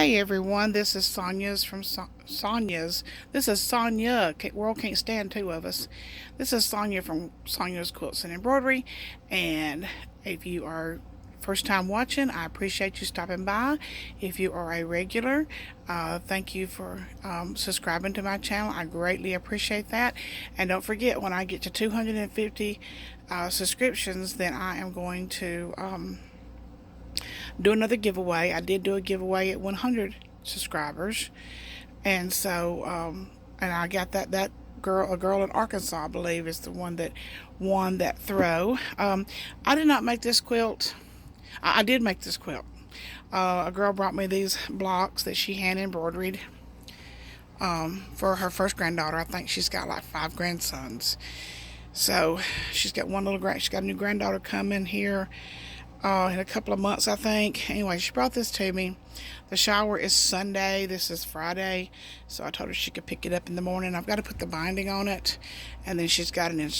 Hey everyone, this is Sonyas from Sonyas. This is Sonya. World can't stand two of us. This is Sonya from Sonyas Quilts and Embroidery. And if you are first time watching, I appreciate you stopping by. If you are a regular, thank you for subscribing to my channel. I greatly appreciate that. And don't forget, when I get to 250 subscriptions, then I am going to do another giveaway. I did do a giveaway at 100 subscribers, and so and I got that girl, a girl in Arkansas, I believe, is the one that won that throw. I did not make this quilt. I did make this quilt. A girl brought me these blocks that she hand embroidered for her first granddaughter. I think she's got like 5 grandsons. So she's got she's got a new granddaughter coming here in a couple of months, I think. Anyway, she brought this to me. The shower is Sunday. This is Friday. So I told her she could pick it up in the morning. I've got to put the binding on it. And then she's got an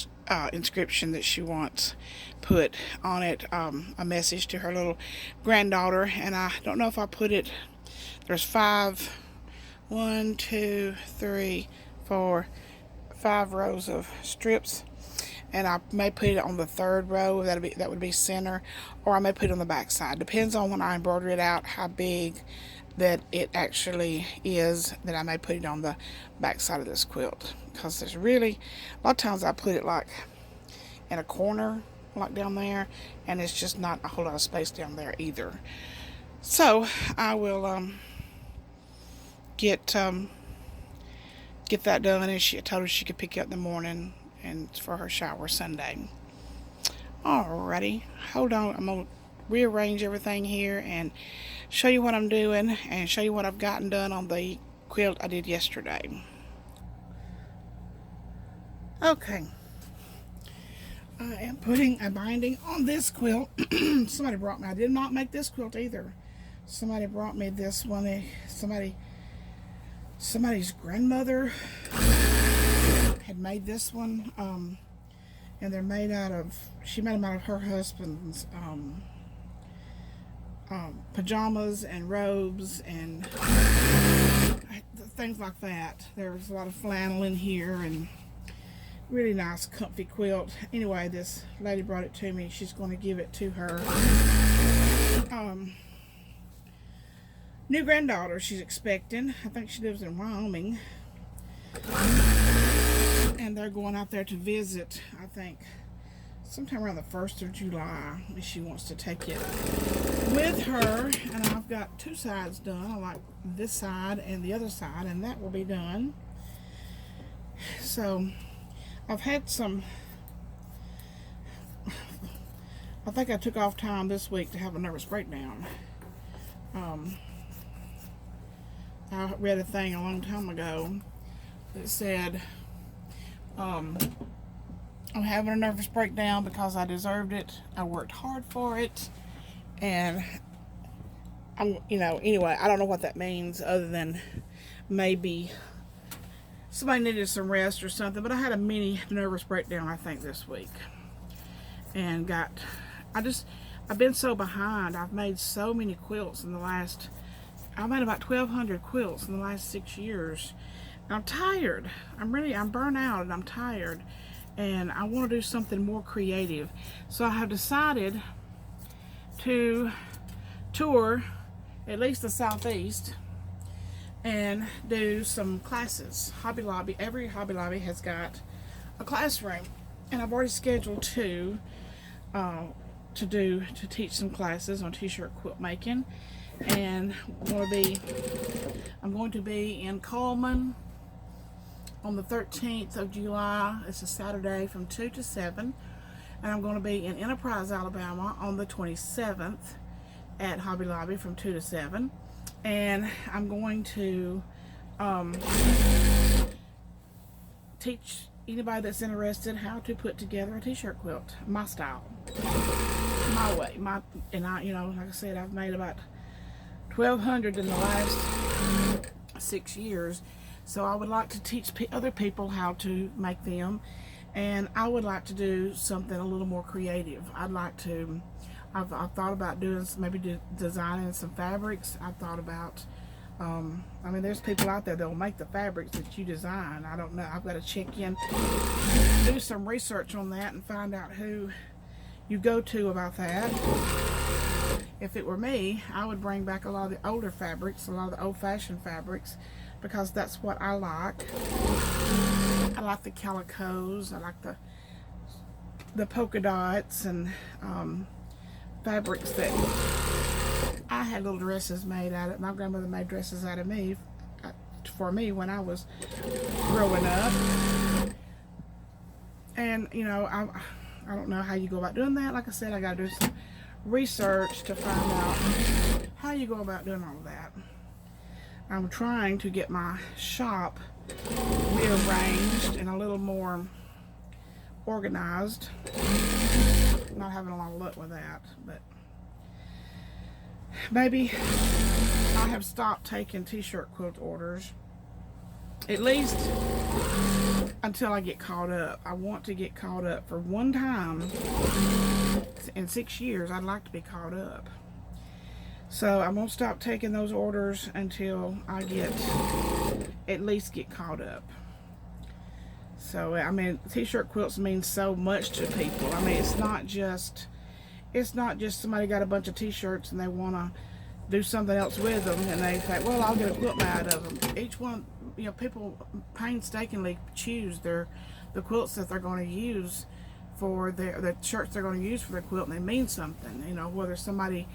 inscription that she wants put on it, a message to her little granddaughter. And I don't know if I put it, there's 5 rows of strips, and I may put it on the 3rd row. That would be center, or I may put it on the back side. Depends on when I embroider it out how big that it actually is, that I may put it on the back side of this quilt, because there's really a lot of times I put it like in a corner like down there, and it's just not a whole lot of space down there either. So I will get that done, and I told her she could pick it up in the morning and for her shower Sunday. Alrighty, hold on, I'm gonna rearrange everything here and show you what I'm doing and show you what I've gotten done on the quilt I did yesterday. Okay, I am putting a binding on this quilt. Somebody brought me, I did not make this quilt either. Somebody brought me this one. Somebody's grandmother had made this one, and they're made out of, she made them out of her husband's pajamas and robes and things like that. There's a lot of flannel in here, and really nice comfy quilt. Anyway, this lady brought it to me. She's going to give it to her new granddaughter she's expecting. I think she lives in Wyoming, and they're going out there to visit, I think sometime around the 1st of July. She wants to take it with her, and I've got 2 sides done. I like this side and the other side, and that will be done. So I've had some, I think I took off time this week to have a nervous breakdown. I read a thing a long time ago that said I'm having a nervous breakdown because I deserved it. I worked hard for it, and anyway, I don't know what that means other than maybe somebody needed some rest or something. But I had a mini nervous breakdown, I think, this week, and I've been so behind. I've made so many quilts in the last, I made about 1,200 quilts in the last 6 years. And I'm tired. I'm burnt out, and I'm tired, and I want to do something more creative. So I have decided to tour at least the Southeast and do some classes. Hobby Lobby, every Hobby Lobby has got a classroom, and I've already scheduled 2 to teach some classes on t-shirt quilt making. And I'm going to be in Coleman on the 13th of July. It's a Saturday from 2 to 7. And I'm going to be in Enterprise, Alabama on the 27th at Hobby Lobby from 2 to 7. And I'm going to teach anybody that's interested how to put together a t-shirt quilt, my style, my way. Like I said, I've made about 1,200 in the last 6 years. So I would like to teach other people how to make them, and I would like to do something a little more creative. I've thought about doing, maybe designing some fabrics. I've thought about I mean, there's people out there that will make the fabrics that you design. I don't know. I've got to check in, do some research on that and find out who you go to about that. If it were me, I would bring back a lot of the older fabrics, a lot of the old-fashioned fabrics, because that's what I like. I like the calicos. I like the polka dots and fabrics that I had little dresses made out of. My grandmother made dresses out of me for me when I was growing up. And you know, I don't know how you go about doing that. Like I said, I got to do some research to find out how you go about doing all of that. I'm trying to get my shop rearranged and a little more organized. Not having a lot of luck with that, but maybe I have stopped taking t-shirt quilt orders, at least until I get caught up. I want to get caught up. For one time in 6 years, I'd like to be caught up. So I won't stop taking those orders until I at least get caught up. So I mean, t-shirt quilts mean so much to people. I mean, it's not just somebody got a bunch of t-shirts and they want to do something else with them and they think, well, I'll get a quilt out of them. Each one, you know, people painstakingly choose the quilts that they're going to use for the shirts they're going to use for their quilt, and they mean something. You know, whether somebody's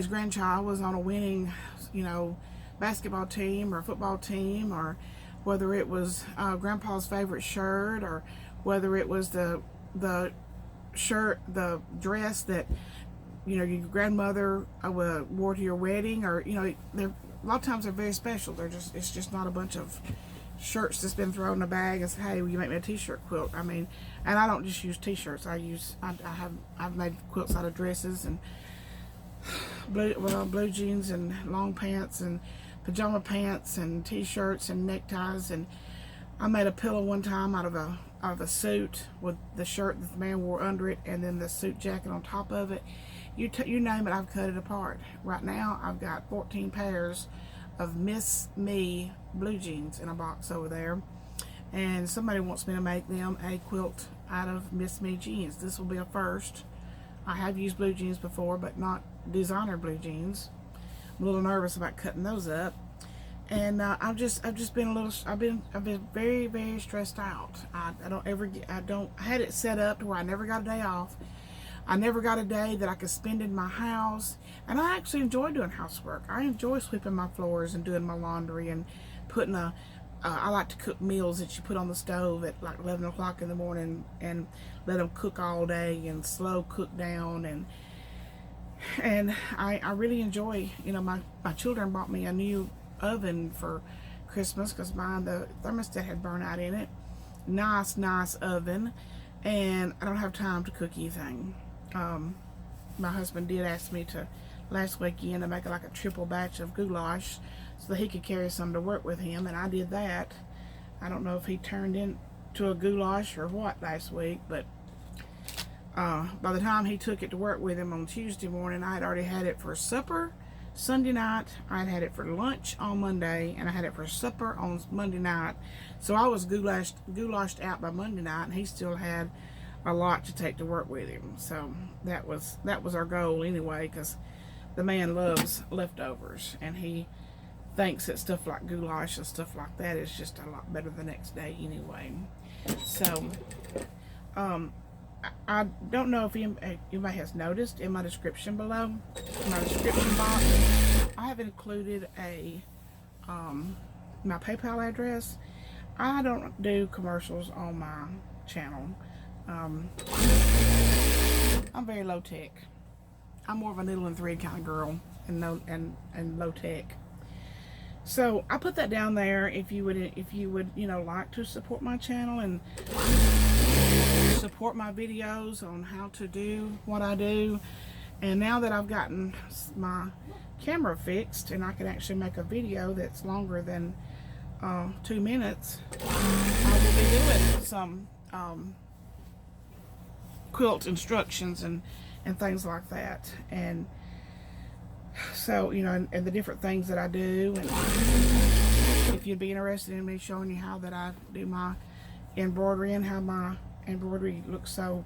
grandchild was on a winning, you know, basketball team or football team, or whether it was grandpa's favorite shirt, or whether it was the dress that, you know, your grandmother wore to your wedding, or, you know, a lot of times they're very special. It's just not a bunch of shirts that's been thrown in a bag and say, hey, will you make me a t-shirt quilt? I mean, and I don't just use t-shirts. I've made quilts out of dresses and blue jeans and long pants and pajama pants and t-shirts and neckties. And I made a pillow one time out of a suit with the shirt that the man wore under it, and then the suit jacket on top of it. You name it, I've cut it apart. Right now, I've got 14 pairs of Miss Me blue jeans in a box over there, and somebody wants me to make them a quilt out of Miss Me jeans. This will be a first. I have used blue jeans before, but not designer blue jeans. I'm a little nervous about cutting those up, and I've just been a little. I've been very, very stressed out. I had it set up to where I never got a day off. I never got a day that I could spend in my house, and I actually enjoy doing housework. I enjoy sweeping my floors and doing my laundry and putting I like to cook meals that you put on the stove at like 11 o'clock in the morning and let them cook all day and slow cook down, and I really enjoy, you know, my children bought me a new oven for Christmas because the thermostat had burned out in it. Nice oven, and I don't have time to cook anything. My husband did ask me to last weekend to make like a triple batch of goulash so that he could carry some to work with him, and I did that. I don't know if he turned into a goulash or what last week, but by the time he took it to work with him on Tuesday morning, I had already had it for supper Sunday night, I had it for lunch on Monday, and I had it for supper on Monday night. So I was goulashed out by Monday night, and he still had a lot to take to work with him. So that was our goal anyway, because the man loves leftovers, and he thinks that stuff like goulash and stuff like that is just a lot better the next day anyway. So I don't know if anybody has noticed in my description below, in my description box, I have included my PayPal address. I don't do commercials on my channel. I'm very low tech. I'm more of a needle and thread kind of girl, and low tech. So I put that down there if you would you know, like to support my channel and support my videos on how to do what I do. And now that I've gotten my camera fixed and I can actually make a video that's longer than 2 minutes, I will be doing some quilt instructions and things like that. And So, you know, and the different things that I do. And if you'd be interested in me showing you how that I do my embroidery and how my embroidery looks so,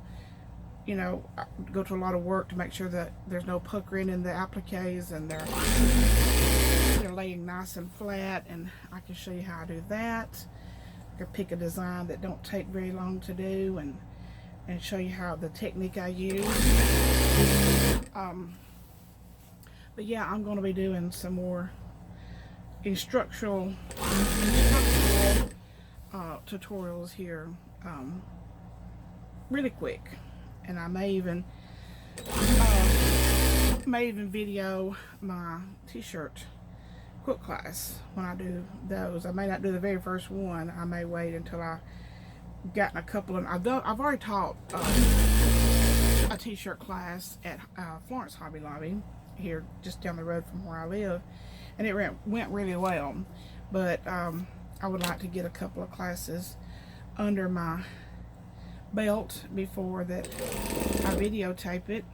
you know, I go to a lot of work to make sure that there's no puckering in the appliques and they're laying nice and flat, and I can show you how I do that. I can pick a design that don't take very long to do and show you how the technique I use. But yeah, I'm going to be doing some more instructional tutorials here really quick, and I may even video my t-shirt quilt class when I do those. I may not do the very first one. I may wait until I gotten a couple of them. I've already taught a t-shirt class at Florence Hobby Lobby here just down the road from where I live, and it went really well. But I would like to get a couple of classes under my belt before that I videotape it.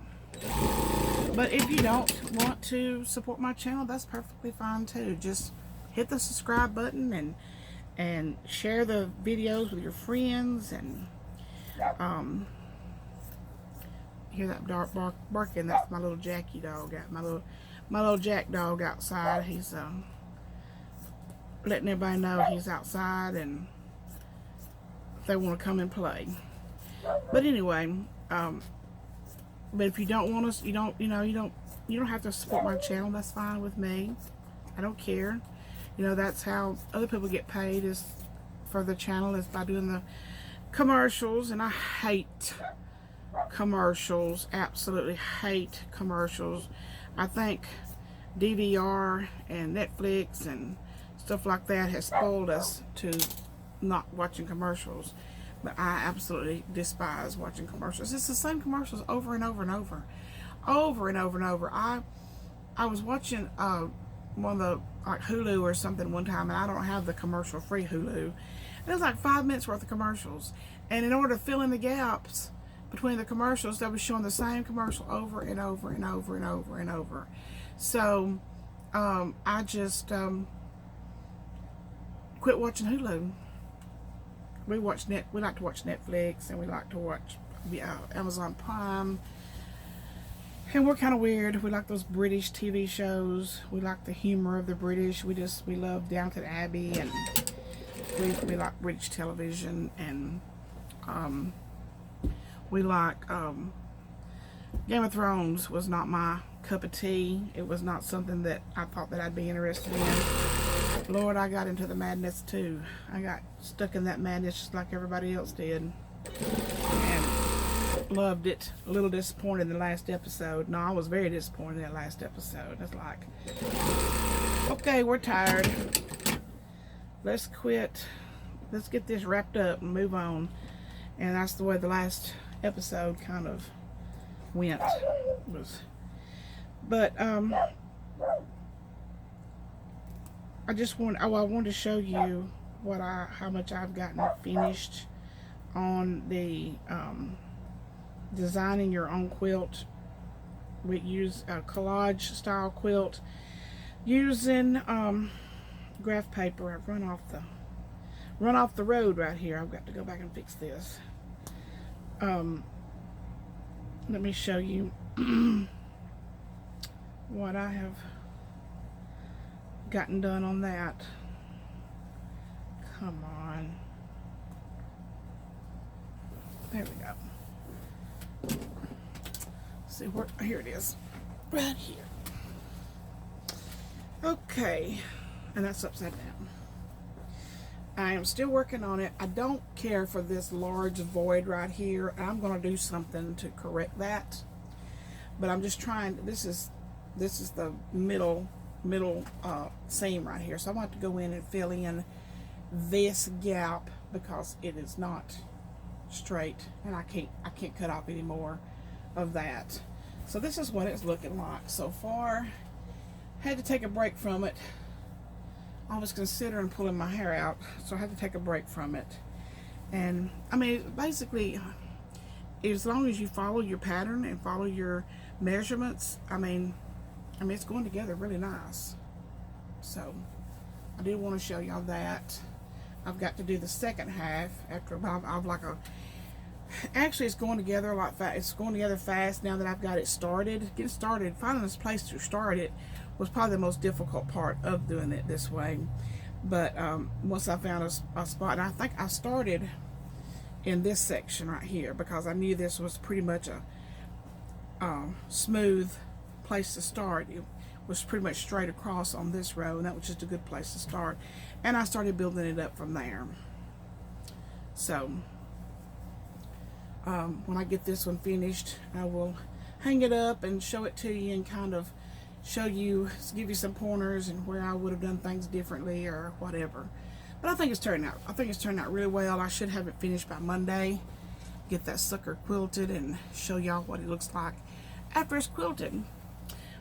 But if you don't want to support my channel, that's perfectly fine too. Just hit the subscribe button and share the videos with your friends, and hear that dog barking? That's my little Jackie dog. Got my little Jack dog outside. He's letting everybody know he's outside and if they want to come and play. But anyway, but if you don't want us, you don't have to support my channel. That's fine with me. I don't care. You know, that's how other people get paid, is for the channel, is by doing the commercials, and I hate commercials. Absolutely hate commercials. I think DVR and Netflix and stuff like that has spoiled us to not watching commercials. But I absolutely despise watching commercials. It's the same commercials over and over and over. Over and over and over. I was watching one of the, like, Hulu or something one time, and I don't have the commercial free Hulu. And it was like 5 minutes worth of commercials. And in order to fill in the gaps between the commercials, they were showing the same commercial over and over and over and over and over. So I just quit watching Hulu. We like to watch Netflix, and we like to watch Amazon Prime. And we're kind of weird. We like those British TV shows. We like the humor of the British. We love Downton Abbey, and we like British television, and we like Game of Thrones was not my cup of tea. It was not something that I thought that I'd be interested in. Lord, I got into the madness too. I got stuck in that madness just like everybody else did, and loved it. A little disappointed in the last episode. No, I was very disappointed in that last episode. It's like, okay, we're tired. Let's quit. Let's get this wrapped up and move on. And that's the way the last episode kind of went. But I wanted to show you how much I've gotten finished on the designing your own quilt. We use a collage style quilt using graph paper. I've run off the road right here. I've got to go back and fix this. Let me show you what I have gotten done on that. Come on. There we go. See where, here it is. Right here. Okay. And that's upside down. I am still working on it. I don't care for this large void right here. I'm going to do something to correct that. But I'm just trying. This is the middle seam right here. So I want to go in and fill in this gap because it is not straight, and I can't cut off any more of that. So this is what it's looking like so far. Had to take a break from it. I was considering pulling my hair out, so I had to take a break from it. And I mean, basically, as long as you follow your pattern and follow your measurements, I mean, I mean, it's going together really nice. So I did want to show y'all that. I've got to do the second half after I've like a, actually it's going together a lot fast. It's going together fast now that I've got it started. Getting started, finding this place to start it was probably the most difficult part of doing it this way. But once I found a spot, and I think I started in this section right here because I knew this was pretty much a smooth place to start. It was pretty much straight across on this row, and that was just a good place to start. And I started building it up from there. So when I get this one finished, I will hang it up and show it to you and kind of show you, give you some pointers and where I would have done things differently or whatever. But I think it's turned out. I think it's turned out really well. I should have it finished by Monday. Get that sucker quilted and show y'all what it looks like after it's quilted.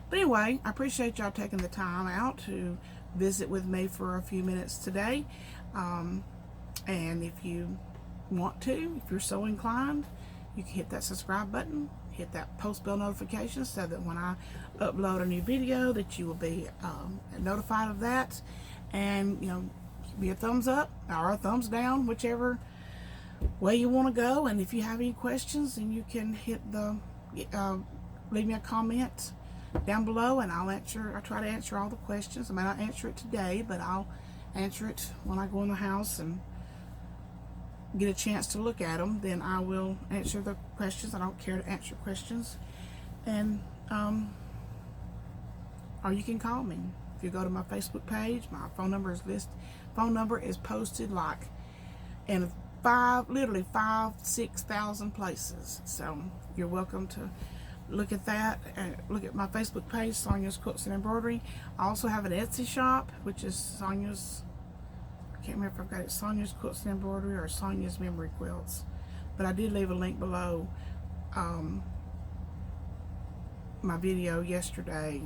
But anyway, I appreciate y'all taking the time out to visit with me for a few minutes today. And if you want to, if you're so inclined, you can hit that subscribe button, hit that post bell notification so that when I upload a new video that you will be notified of that. And, you know, be a thumbs up or a thumbs down, whichever way you want to go. And if you have any questions, then you can hit the leave me a comment down below, and I'll try to answer all the questions. I may not answer it today, but I'll answer it when I go in the house and get a chance to look at them. Then I will answer the questions. I don't care to answer questions. And or you can call me. If you go to my Facebook page, my phone number is posted like in literally 5,000-6,000 places. So you're welcome to look at that and look at my Facebook page, Sonyas Quilts and Embroidery. I also have an Etsy shop, which is Sonyas, I can't remember if I've got it, Sonyas Quilts and Embroidery or Sonyas Memory Quilts. But I did leave a link below my video yesterday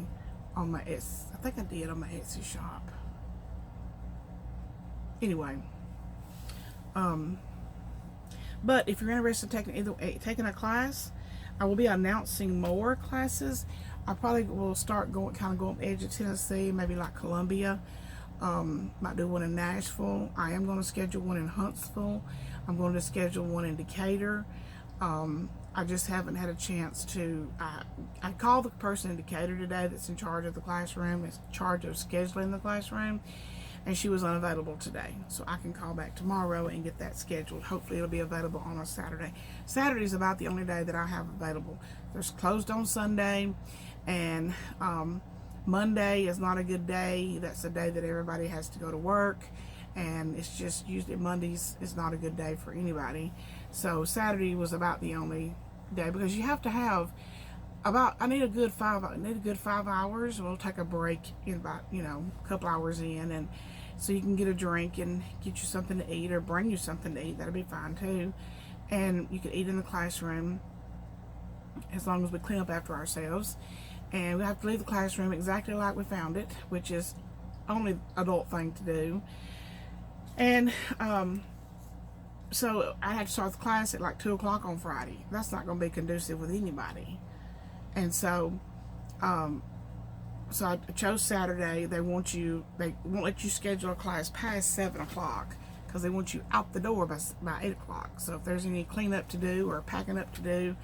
on my Etsy. I think I did on my Etsy shop. Anyway, but if you're interested in taking a class, I will be announcing more classes. I probably will start going on the edge of Tennessee, maybe like Columbia. Might do one in Nashville. I am going to schedule one in Huntsville. I'm going to schedule one in Decatur. I just haven't had a chance to. I called the person in Decatur today that's in charge of the classroom, is in charge of scheduling the classroom, and she was unavailable today. So I can call back tomorrow and get that scheduled. Hopefully it'll be available on a Saturday. Saturday is about the only day that I have available. There's closed on Sunday, and Monday is not a good day. That's the day that everybody has to go to work, and it's just usually Mondays is not a good day for anybody. So Saturday was about the only day, because you have to have I need a good 5 hours. We'll take a break in about, a couple hours in, and so you can get a drink and get you something to eat, or bring you something to eat. That'll be fine too. And you can eat in the classroom as long as we clean up after ourselves. And we have to leave the classroom exactly like we found it, which is only adult thing to do. And so I had to start the class at like 2 o'clock on Friday. That's not going to be conducive with anybody. And so I chose Saturday. They won't let you schedule a class past 7 o'clock because they want you out the door by 8 o'clock. So if there's any cleanup to do or packing up to do,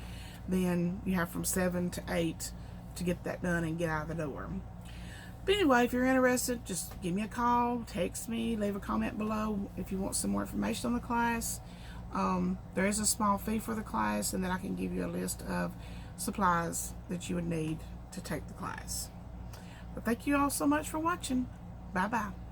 then you have from 7 to 8 to get that done and get out of the door. But anyway, if you're interested, just give me a call, text me, leave a comment below if you want some more information on the class. There is a small fee for the class, and then I can give you a list of supplies that you would need to take the class. But thank you all so much for watching. Bye bye.